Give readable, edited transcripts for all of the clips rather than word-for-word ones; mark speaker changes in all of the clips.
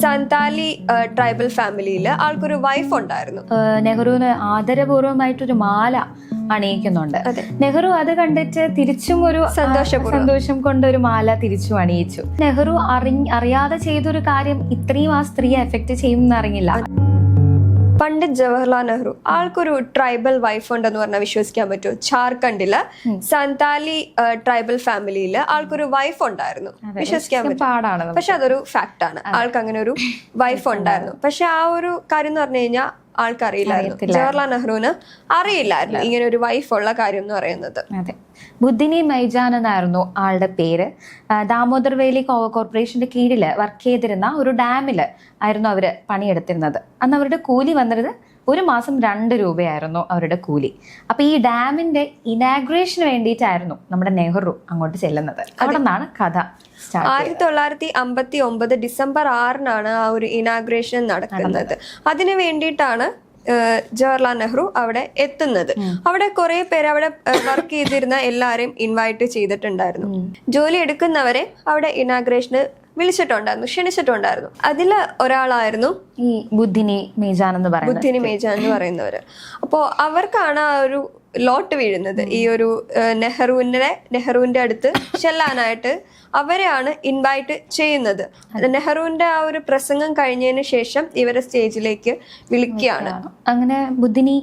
Speaker 1: Santali tribal ഫാമിലിയിൽ ആൾക്കൊരു wife ഉണ്ടായിരുന്നു.
Speaker 2: നെഹ്റുവിന് ആദരപൂർവ്വമായിട്ടൊരു മാല അണിയിക്കുന്നുണ്ട്. നെഹ്റു അത് കണ്ടിട്ട് തിരിച്ചും ഒരു സന്തോഷം കൊണ്ട് ഒരു മാല തിരിച്ചു അണിയിച്ചു. നെഹ്റു അറിയാതെ ചെയ്തൊരു കാര്യം ഇത്രയും ആ സ്ത്രീയെ എഫക്ട് ചെയ്യുമെന്ന് അറിയില്ല.
Speaker 1: പണ്ഡിറ്റ് ജവഹർലാൽ നെഹ്റു ആൾക്കൊരു ട്രൈബൽ വൈഫ് ഉണ്ടെന്ന് പറഞ്ഞാൽ വിശ്വസിക്കാൻ പറ്റുമോ? ഝാർഖണ്ഡില് സന്താലി ട്രൈബൽ ഫാമിലിയിൽ ആൾക്കൊരു വൈഫ് ഉണ്ടായിരുന്നു. വിശ്വസിക്കാൻ പറ്റും. പക്ഷെ അതൊരു ഫാക്ട് ആണ്. ആൾക്ക് അങ്ങനെ ഒരു വൈഫ് ഉണ്ടായിരുന്നു. പക്ഷെ ആ ഒരു കാര്യം എന്ന് പറഞ്ഞു കഴിഞ്ഞാൽ ആൾക്കറിയില്ലായിരുന്നു. ജവഹർലാൽ നെഹ്റുവിന് അറിയില്ലായിരുന്നു ഇങ്ങനെ ഒരു വൈഫ് ഉള്ള കാര്യം എന്ന് പറയുന്നത്.
Speaker 2: അതെ, ബുദ്ധിനി മൈജാൻ എന്നായിരുന്നു ആളുടെ പേര്. ദാമോദർ വേലി കോർപ്പറേഷന്റെ കീഴിൽ വർക്ക് ചെയ്തിരുന്ന ഒരു ഡാമില് ആയിരുന്നു അവര് പണിയെടുത്തിരുന്നത്. അന്ന് അവരുടെ കൂലി വന്നിരുന്നത് ഒരു മാസം 2 രൂപയായിരുന്നു അവരുടെ കൂലി. അപ്പൊ ഈ ഡാമിന്റെ ഇനാഗ്രേഷന് വേണ്ടിയിട്ടായിരുന്നു നമ്മുടെ നെഹ്റു അങ്ങോട്ട് ചെല്ലുന്നത്. അവിടെ നിന്നാണ് കഥ.
Speaker 1: 1959 ഡിസംബർ 6 ആ ഒരു ഇനാഗ്രേഷൻ നടക്കുന്നത്. അതിനു വേണ്ടിയിട്ടാണ് ജവഹർലാൽ നെഹ്റു അവിടെ എത്തുന്നത്. അവിടെ കുറെ പേര് അവിടെ വർക്ക് ചെയ്തിരുന്ന എല്ലാരെയും ഇൻവൈറ്റ് ചെയ്തിട്ടുണ്ടായിരുന്നു. ജോലി എടുക്കുന്നവരെ അവിടെ ഇനാഗ്രേഷന് ക്ഷണിച്ചിട്ടുണ്ടായിരുന്നു. അതില് ഒരാളായിരുന്നു
Speaker 2: ഈ ബുദ്ധിനി മേജാൻ എന്ന്
Speaker 1: പറയുന്നവര്. അപ്പോ അവർക്കാണ് ആ ഒരു ലോട്ട് വീഴുന്നത്. ഈ ഒരു നെഹ്റുവിന്റെ അടുത്ത് ചെല്ലാനായിട്ട് അവരെയാണ് ഇൻവൈറ്റ് ചെയ്യുന്നത്. നെഹ്റുവിന്റെ ആ ഒരു പ്രസംഗം കഴിഞ്ഞതിന് ശേഷം ഇവരെ സ്റ്റേജിലേക്ക് വിളിക്കുകയാണ്.
Speaker 2: അങ്ങനെ ബുദ്ധിനി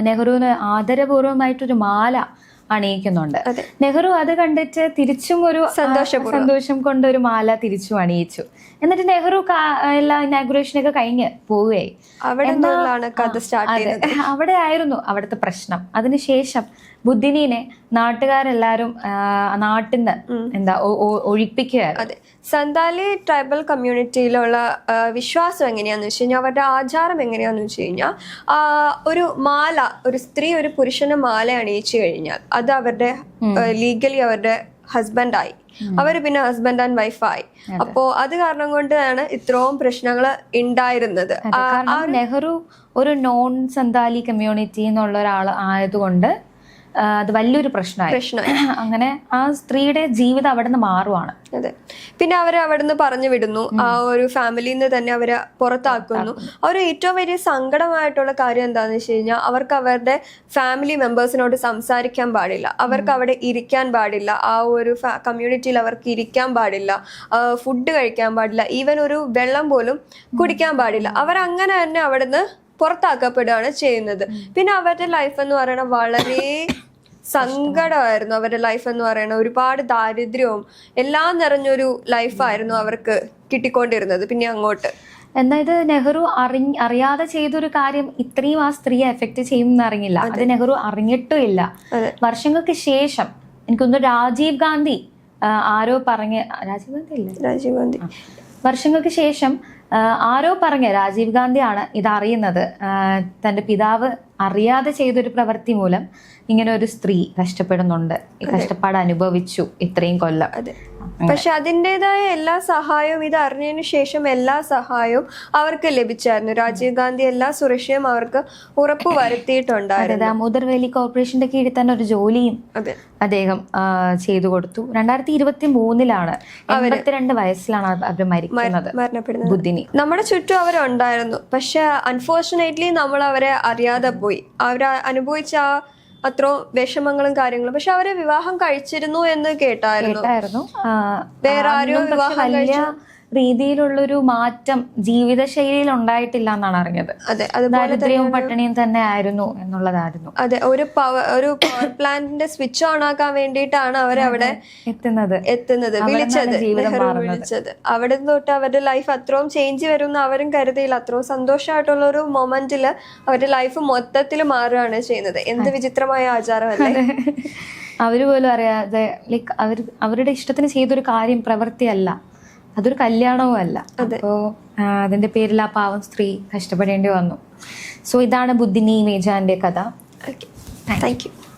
Speaker 2: നെഹ്റുവിന് ആദരപൂർവ്വമായിട്ടൊരു മാല അണിയിക്കുന്നുണ്ട്. നെഹ്റു അത് കണ്ടിട്ട് തിരിച്ചും ഒരു സന്തോഷം കൊണ്ട് ഒരു മാല തിരിച്ചു അണിയിച്ചു. എന്നിട്ട് നെഹ്റു എല്ലാ ഇനാഗുറേഷനൊക്കെ കഴിഞ്ഞ് പോവുകയായി. അവിടെ ആയിരുന്നു അവിടുത്തെ പ്രശ്നം. അതിനുശേഷം ബുദ്ധിനീനെ നാട്ടുകാരെല്ലാരും നാട്ടിൽ നിന്ന് ഒഴിപ്പിക്കുകയായിരുന്നു.
Speaker 1: സന്താലി ട്രൈബൽ കമ്മ്യൂണിറ്റിയിലുള്ള വിശ്വാസം എങ്ങനെയാന്ന് വെച്ച് കഴിഞ്ഞാൽ, അവരുടെ ആചാരം എങ്ങനെയാന്ന് വെച്ച് കഴിഞ്ഞാൽ, ഒരു മാല, ഒരു സ്ത്രീ ഒരു പുരുഷന് മാല അണിയിച്ചു കഴിഞ്ഞാൽ അത് അവരുടെ ലീഗലി അവരുടെ ഹസ്ബൻഡായി. അവര് പിന്നെ ഹസ്ബൻഡ് ആൻഡ് വൈഫായി. അപ്പോ അത് കാരണം കൊണ്ടാണ് ഇത്രയും പ്രശ്നങ്ങൾ ഉണ്ടായിരുന്നത്.
Speaker 2: നെഹ്റു ഒരു നോൺ സന്താലി കമ്മ്യൂണിറ്റി എന്നുള്ള ഒരാൾ ആയതുകൊണ്ട് അത് വലിയൊരു പ്രശ്നമായി. അങ്ങനെ ആ സ്ത്രീയുടെ ജീവിതം അവിടെ നിന്ന് മാറുവാണ്.
Speaker 1: അതെ, പിന്നെ അവരെ അവിടെ നിന്ന് പറഞ്ഞു വിടുന്നു. ആ ഒരു ഫാമിലിയിൽ നിന്ന് തന്നെ അവരെ പുറത്താക്കുന്നു. അവർ ഏറ്റവും വലിയ സങ്കടമായിട്ടുള്ള കാര്യം എന്താണെന്ന് വെച്ച് കഴിഞ്ഞാൽ, അവർക്ക് അവരുടെ ഫാമിലി മെമ്പേഴ്സിനോട് സംസാരിക്കാൻ പാടില്ല, അവർക്ക് അവിടെ ഇരിക്കാൻ പാടില്ല, ആ ഒരു കമ്മ്യൂണിറ്റിയിൽ അവർക്ക് ഇരിക്കാൻ പാടില്ല, ഫുഡ് കഴിക്കാൻ പാടില്ല, ഈവൻ ഒരു വെള്ളം പോലും കുടിക്കാൻ പാടില്ല. അവരങ്ങനെ തന്നെ അവിടെ നിന്ന് പുറത്താക്കപ്പെടുകയാണ് ചെയ്യുന്നത്. പിന്നെ അവരുടെ ലൈഫ് എന്ന് പറയുന്നത് വളരെ സങ്കടമായിരുന്നു. അവരുടെ ലൈഫ് എന്ന് പറയുന്നത് ഒരുപാട് ദാരിദ്ര്യവും എല്ലാം നിറഞ്ഞൊരു ലൈഫായിരുന്നു അവർക്ക് കിട്ടിക്കൊണ്ടിരുന്നത്. പിന്നെ അങ്ങോട്ട്
Speaker 2: എന്തായത് നെഹ്റു അറിയാതെ ചെയ്തൊരു കാര്യം ഇത്രയും ആ സ്ത്രീയെ എഫക്ട് ചെയ്യുമെന്ന് അറിയില്ല. അത് നെഹ്റു അറിഞ്ഞിട്ടും ഇല്ല. വർഷങ്ങൾക്ക് ശേഷം എനിക്കൊന്ന് രാജീവ് ഗാന്ധി ആരോ പറഞ്ഞ് രാജീവ് ഗാന്ധി വർഷങ്ങൾക്ക് ശേഷം ആരോ പറഞ്ഞ രാജീവ് ഗാന്ധിയാണ് ഇതറിയുന്നത്. തൻ്റെ പിതാവ് അറിയാതെ ചെയ്തൊരു പ്രവൃത്തി മൂലം ഇങ്ങനെ ഒരു സ്ത്രീ കഷ്ടപ്പെടുന്നുണ്ട്, കഷ്ടപ്പാട് അനുഭവിച്ചു ഇത്രയും കൊല്ലം.
Speaker 1: പക്ഷെ അതിൻ്റെതായ എല്ലാ സഹായവും ഇത് അറിഞ്ഞതിന് ശേഷം എല്ലാ സഹായവും അവർക്ക് ലഭിച്ചായിരുന്നു. രാജീവ് ഗാന്ധി എല്ലാ സുരക്ഷയും അവർക്ക് ഉറപ്പ് വരുത്തിയിട്ടുണ്ടായിരുന്നു.
Speaker 2: ദാമോദർ വേലി കോർപ്പറേഷന്റെ കീഴിൽ തന്നെ ഒരു ജോലിയും അദ്ദേഹം ചെയ്തു കൊടുത്തു. 2023 82 വയസ്സിലാണ് അവർ മരണപ്പെടുന്നത്. ബുദ്ധിനി
Speaker 1: നമ്മുടെ ചുറ്റും അവരുണ്ടായിരുന്നു. പക്ഷെ അൺഫോർച്ചുനേറ്റ്ലി നമ്മൾ അവരെ അറിയാതെ പോയി. അവർ അനുഭവിച്ച അത്രയും വിഷമങ്ങളും കാര്യങ്ങളും. പക്ഷെ അവരെ വിവാഹം കഴിച്ചിരുന്നു എന്ന് കേട്ടായിരുന്നു. വേറെ ആരോ വിവാഹം കഴിച്ചു.
Speaker 2: രീതിയിലുള്ളൊരു മാറ്റം ജീവിതശൈലിയിൽ ഉണ്ടായിട്ടില്ല എന്നാണ് അറിഞ്ഞത്. ദാരിദ്ര്യവും പട്ടിണിയും തന്നെ ആയിരുന്നു എന്നുള്ളതായിരുന്നു.
Speaker 1: അതെ, ഒരു പവർ പ്ലാന്റിന്റെ സ്വിച്ച് ഓൺ ആക്കാൻ വേണ്ടിയിട്ടാണ് അവരവിടെ എത്തുന്നത് വിളിച്ചത്. അവിടെ തൊട്ട് അവരുടെ ലൈഫ് അത്രയും ചേഞ്ച് വരും അവരും കരുതിയില്ല. അത്രയും സന്തോഷമായിട്ടുള്ള ഒരു മൊമെന്റില് അവരുടെ ലൈഫ് മൊത്തത്തിൽ മാറുകയാണ് ചെയ്യുന്നത്. എന്ത് വിചിത്രമായ ആചാരമല്ലേ.
Speaker 2: അവര് പോലും അറിയാതെ ലൈക്ക് അവരുടെ ഇഷ്ടത്തിന് ചെയ്തൊരു കാര്യം പ്രവൃത്തിയല്ല, അതൊരു കല്യാണവും അല്ല. അപ്പോ അതിന്റെ പേരിൽ ആ പാവം സ്ത്രീ കഷ്ടപ്പെടേണ്ടി വന്നു. സോ ഇതാണ് ബുദ്ധിനി മേജാന്റെ കഥ.
Speaker 1: Thank you.